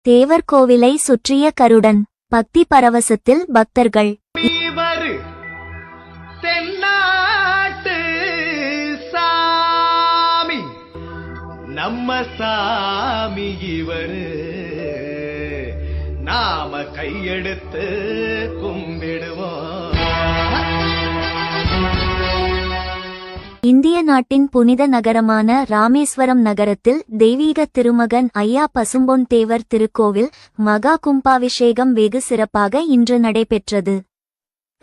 தேவர் கோவிலை சுற்றிய கருடன் பக்தி பரவசத்தில் பக்தர்கள். தென்னாட்டு சாமி நம்ம சாமி இவரு, நாம கையெடுத்து கும்பிடுவோம். இந்திய நாட்டின் புனித நகரமான ராமேஸ்வரம் நகரத்தில் தெய்வீக திருமகன் ஐயா பசும்பொன் தேவர் திருக்கோவில் மகா கும்பாபிஷேகம் வெகு சிறப்பாக இன்று நடைபெற்றது.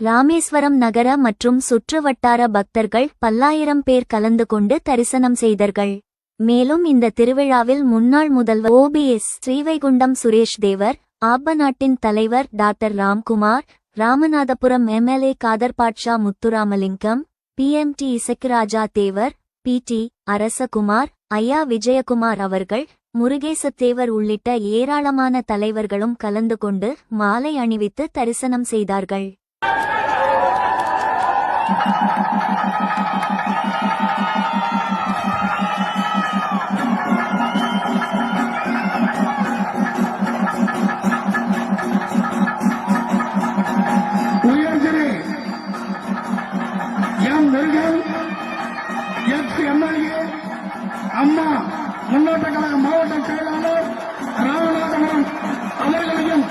ராமேஸ்வரம் நகர மற்றும் சுற்று வட்டார பக்தர்கள் பல்லாயிரம் பேர் கலந்து கொண்டு தரிசனம் செய்தார்கள். மேலும் இந்த திருவிழாவில் முன்னாள் முதல்வர் OBS ஸ்ரீவைகுண்டம் சுரேஷ் தேவர், ஆப்ப நாட்டின் தலைவர் doctor Ramkumar, Ramanathapuram MLA Kader Batcha Muthuramalingam, PMT Isakkiraja Thevar, PT Arasakumar, ஐயா விஜயகுமார் அவர்கள், முருகேசத்தேவர் உள்ளிட்ட ஏராளமான தலைவர்களும் கலந்து கொண்டு மாலை அணிவித்து தரிசனம் செய்தார்கள். அம்மா முன்னோட்ட கழக மாவட்ட செயலாளர் ராமநாதபுரம் அவர்களையும்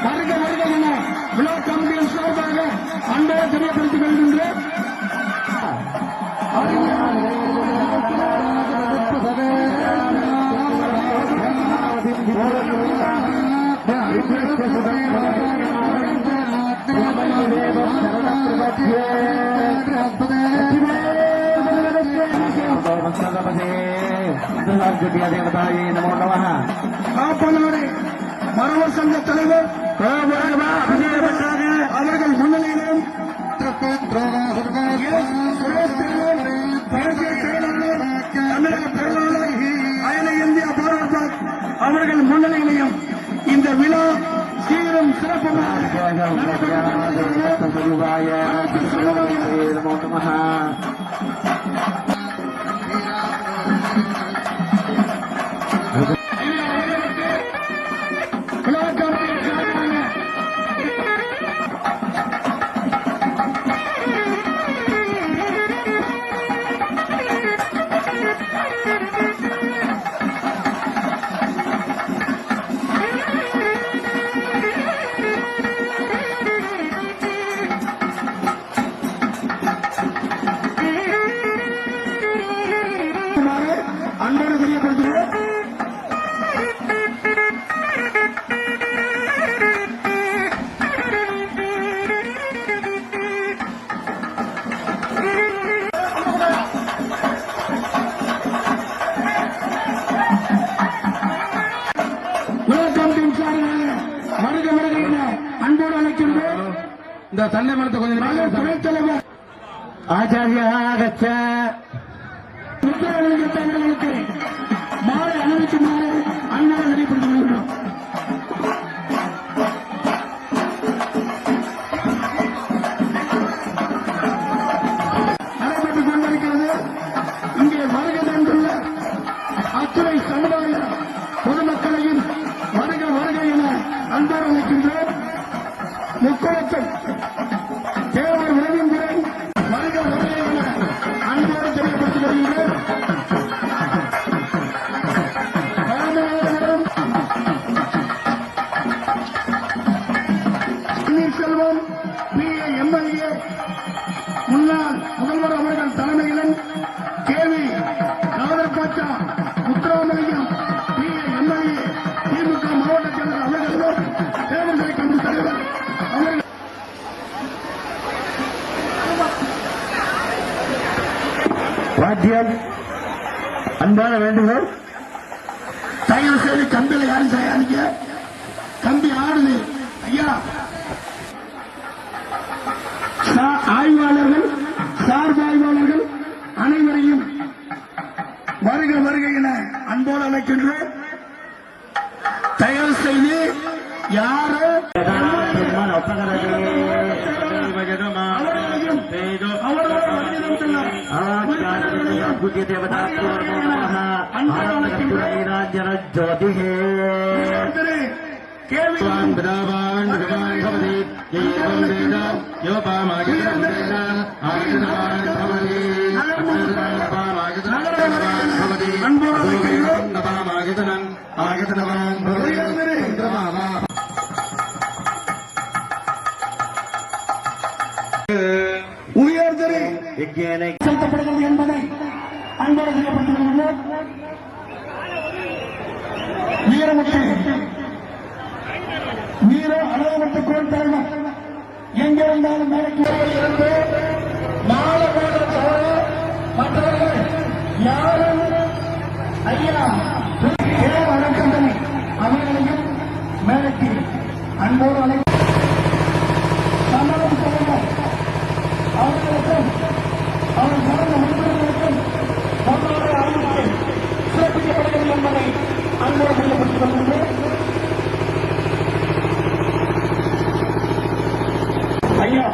வருக வருக என விழா கமிட்டியின் சார்பாக அன்போடு தெரியப்படுத்திக் கொள்கின்றேன். மரவர் சங்க தலைவர் அவர்கள் முன்னிலையிலும் அகில இந்திய பாரத அவர்கள் முன்னிலையிலையும் இந்த விழா சீரும் சிறப்புமாக இந்த தன்னை மரத்தை கொஞ்சம் துணைத் தலைவர் ஆச்சாரியாகச்ச முத்திரங்களுக்கு மாலை அணிவிக்குமாறு அண்ணாவை வெளிப்படுத்த வேண்டும். நடைபெற்றுக் கொண்டிருக்கிறது. இங்கே வருகை தந்துள்ள அத்துறை சமுதாய பொதுமக்களையும் வருக வருக என அன்போடு அழைக்கின்றோம். முக்குளத்தில் தேவர் உறவின்முறை வருக வருக என அன்போடு தெரியப்படுத்திக் கொள்கின்றோம். பன்னீர்செல்வம் PA MLA முன்னாள் முதல்வர் அவர்கள் தலைமையிலும் கேவி காதர் பாட்சா முத்துராமலிங்கம் PA MLA திமுக மாவட்ட செயலர் அவர்களும் தேர்தல் கமிட்டி தலைவர் அவர்கள் வாத்தியம் அன்பான வேண்டுகோள். தயவு செய்து கம்பியில் யாரும் தயாரிக்க கம்பி ஆடுது ஐயா. ஆய்வாளர்கள் சார்பாய்வாளர்கள் அனைவரையும் வருக வருக என அன்போடு அழைக்கின்றோம். தயவு செய்து யாரோ அவர்களையும் கேள்வி உயர்திரை செலுத்தப்படுகிறது என்பதை அன்போடு தெரியப்படுத்துகிறது. வீர அளவுபட்டு கோல் தலைவர் எங்கே இருந்தாலும் மேற்கு இருந்து மாலை போன்ற மற்றவர்கள் யாரும் ஐயா வழக்கங்களை அவர்களையும் மேற்கு அன்போடு அழை சம்மதம் சொல்லுங்கள். அவர்களுக்கும் அவர் சார்ந்த உறுப்பினர்களுக்கும் பொன்னாடை அறிவித்து சிறப்பிக்கப்படுகிறது என்பதை அன்போடு தெரியப்படுத்திக் கொள்கின்றேன். ஐயா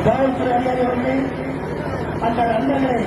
காவல்துறை அதிகாரி அவர்கள் அந்த நண்பர்களை